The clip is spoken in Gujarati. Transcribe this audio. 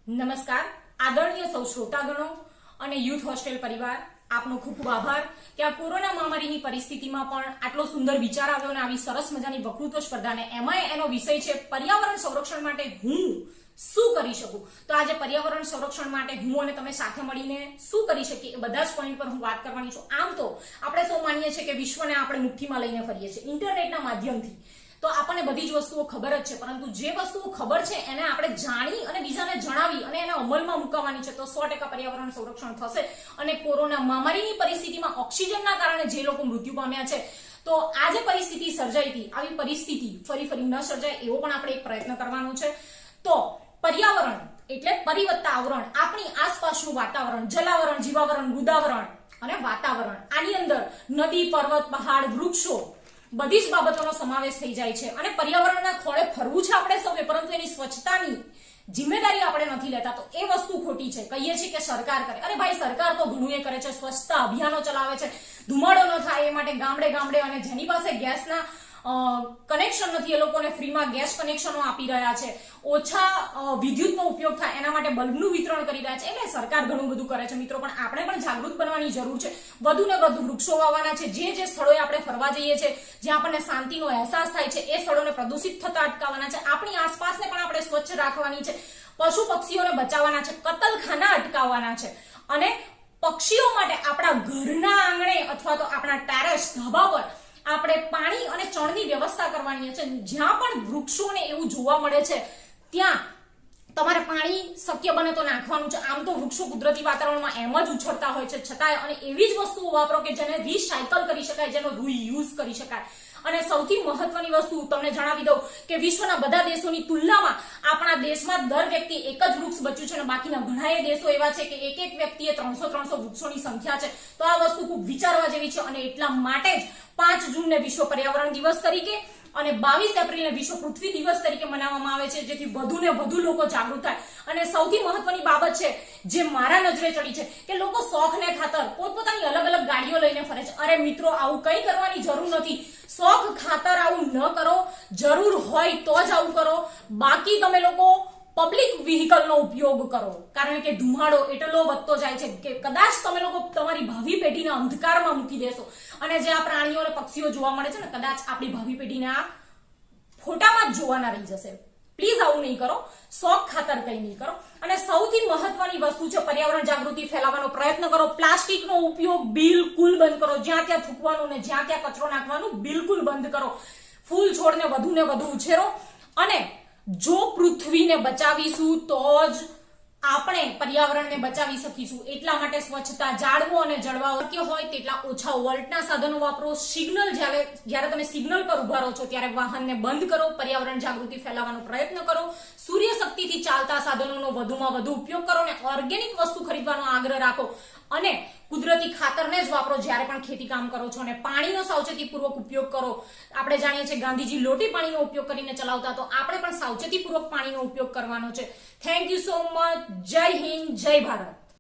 નમસ્કાર આદરણીય સૌ શ્રોતાગણો અને યુથ હોસ્ટેલ પરિવાર, આપનો ખૂબ ખૂબ આભાર કે આ કોરોના મહામારીની પરિસ્થિતિમાં પણ આટલો સુંદર વિચાર આવ્યો અને આવી સરસ મજાની વક્તૃત્વ સ્પર્ધાને એમાંય એનો વિષય છે પર્યાવરણ સંરક્ષણ માટે હું શું કરી શકું. તો આજે પર્યાવરણ સંરક્ષણ માટે હું અને તમે સાથે મળીને શું કરી શકીએ એ બધા જ પોઈન્ટ પર હું વાત કરવાની છું. આમ તો આપણે સૌ માનીએ છીએ કે વિશ્વને આપણે મુઠ્ઠીમાં લઈને ફરીએ છીએ ઇન્ટરનેટના માધ્યમથી, તો આપણને બધી જ વસ્તુઓ ખબર જ છે, પરંતુ જે વસ્તુઓ ખબર છે એને આપણે જાણી અને બીજાને જણાવી અને એને અમલમાં મૂકવાની છે તો 100% પર્યાવરણ સંરક્ષણ થશે. અને કોરોના મહામારીની પરિસ્થિતિમાં ઓક્સિજનના કારણે જે લોકો મૃત્યુ પામ્યા છે, તો આ જે પરિસ્થિતિ સર્જાઈ હતી, આવી પરિસ્થિતિ ફરી ન સર્જાય એવો પણ આપણે એક પ્રયત્ન કરવાનો છે. તો પર્યાવરણ એટલે પરિવત્તા આવરણ, આપણી આસપાસનું વાતાવરણ, જલાવરણ, જીવાવરણ, મૃદાવરણ અને વાતાવરણ. આની અંદર નદી, પર્વત, પહાડ, વૃક્ષો બધી જ બાબતોનો સમાવેશ થઈ જાય છે. અને પર્યાવરણના ખોળે ફરવું છે આપણે સૌએ, પરંતુ એની સ્વચ્છતાની જિમ્મેદારી આપણે નથી લેતા, તો એ વસ્તુ ખોટી છે. કહીએ છીએ કે સરકાર કરે, અરે ભાઈ સરકાર તો ઘણું એ કરે છે, સ્વચ્છતા અભિયાનો ચલાવે છે, ધુમાડો ન થાય એ માટે ગામડે ગામડે, અને જેની પાસે ગેસના કનેક્શન નથી એ લોકોને ફ્રીમાં ગેસ કનેક્શનો આપી રહ્યા છે, ઓછા વિદ્યુતનો ઉપયોગ થાય એના માટે બલ્બનું વિતરણ કરી રહ્યા છે. એટલે સરકાર ઘણું બધું કરે છે મિત્રો, પણ આપણે પણ જાગૃત બનવાની જરૂર છે. વધુ ને વધુ વૃક્ષો વાવવાના છે. જે સ્થળોએ આપણે ફરવા જઈએ છીએ, જ્યાં આપણને શાંતિનો અહેસાસ થાય છે, એ સ્થળોને પ્રદૂષિત થતા અટકાવવાના છે. આપણી આસપાસને પણ આપણે સ્વચ્છ રાખવાની છે. પશુ પક્ષીઓને બચાવવાના છે, કતલખાના અટકાવવાના છે. અને પક્ષીઓ માટે આપણા ઘરના આંગણે અથવા તો આપણા ટેરેસ, ધાબા પર આપણે પાણી અને ચણની વ્યવસ્થા કરવાની છે. જ્યાં પણ વૃક્ષોને એવું જોવા મળે છે ત્યાં તમારે પાણી શક્ય બને તો નાખવાનું છે. આમ તો વૃક્ષો કુદરતી વાતાવરણમાં એમ જ ઉછળતા હોય છે, છતાંય અને એવી જ વસ્તુઓ વાપરો કે જેને રિસાયકલ કરી શકાય, જેનો રીયુઝ કરી શકાય. અને સૌથી મહત્વની વસ્તુ તમને જણાવી દઉં કે વિશ્વના બધા દેશોની તુલનામાં આપણા દેશમાં દર વ્યક્તિ એક જ વૃક્ષ બચ્યું છે, અને બાકીના ઘણા દેશો એવા છે કે એક વ્યક્તિએ 300 વૃક્ષોની સંખ્યા છે. તો આ વસ્તુ ખૂબ વિચારવા જેવી છે. અને એટલા માટે જ 5 જૂનને વિશ્વ પર્યાવરણ દિવસ તરીકે અને 22 એપ્રિલને વિશ્વ પૃથ્વી દિવસ તરીકે મનાવવામાં આવે છે, જેથી વધુ ને વધુ લોકો જાગૃત થાય. અને સૌથી મહત્વની બાબત છે જે મારા નજરે ચડી છે કે લોકો શોખને ખાતર પોતપોતાની અલગ અલગ ગાડીઓ લઈને ફરે છે. અરે મિત્રો, આવું કંઈ કરવાની જરૂર નથી. શોખ ખાતર આવું ન કરો, જરૂર હોય તો જ આવું કરો. બાકી તમે લોકો પબ્લિક વ્હીકલનો ઉપયોગ કરો, કારણ કે ધુમાડો એટલો વધતો જાય છે કે કદાચ તમે લોકો તમારી ભાવિ પેઢીને અંધકારમાં મૂકી દેશો. અને જે આ પ્રાણીઓ અને પક્ષીઓ જોવા મળે છે ને, કદાચ આપણી ભાવિ પેઢીને આ ફોટામાં જ જોવાના રહી જશે. પ્લીઝ આવું નહીં કરો, શોખ ખાતર કંઈ નહીં કરો. અને સૌથી મહત્વની વસ્તુ છે પર્યાવરણ જાગૃતિ ફેલાવવાનો પ્રયત્ન કરો. પ્લાસ્ટિકનો ઉપયોગ બિલકુલ બંધ કરો. જ્યાં ત્યાં થૂકવાનું ને જ્યાં ત્યાં કચરો નાખવાનું બિલકુલ બંધ કરો. ફૂલ છોડને વધુ ને વધુ ઉછેરો. અને જો પૃથ્વીને બચાવીશું તો જ આપણે પર્યાવરણને બચાવી શકીશું. એટલા માટે સ્વચ્છતા જાળવો અને જળવાઓ. શક્ય હોય તેટલા ઓછા વોલ્ટના સાધનો વાપરો. સિગ્નલ જ્યારે તમે સિગ્નલ પર ઉભા રહો છો ત્યારે વાહનને બંધ કરો. પર્યાવરણ જાગૃતિ ફેલાવવાનો પ્રયત્ન કરો. સૂર્ય શક્તિથી ચાલતા સાધનોનો વધુમાં વધુ ઉપયોગ કરો અને ઓર્ગેનિક વસ્તુ ખરીદવાનો આગ્રહ રાખો. અને કુદરતી ખાતરને જ વાપરો જ્યારે પણ ખેતી કામ કરો છો. અને પાણીનો સાવચેતીપૂર્વક ઉપયોગ કરો. આપણે જાણીએ છીએ ગાંધીજી લોટી પાણીનો ઉપયોગ કરીને ચલાવતા, તો આપણે પણ સાવચેતીપૂર્વક પાણીનો ઉપયોગ કરવાનો છે. Thank you so much. જય હિન્દ, જય ભારત.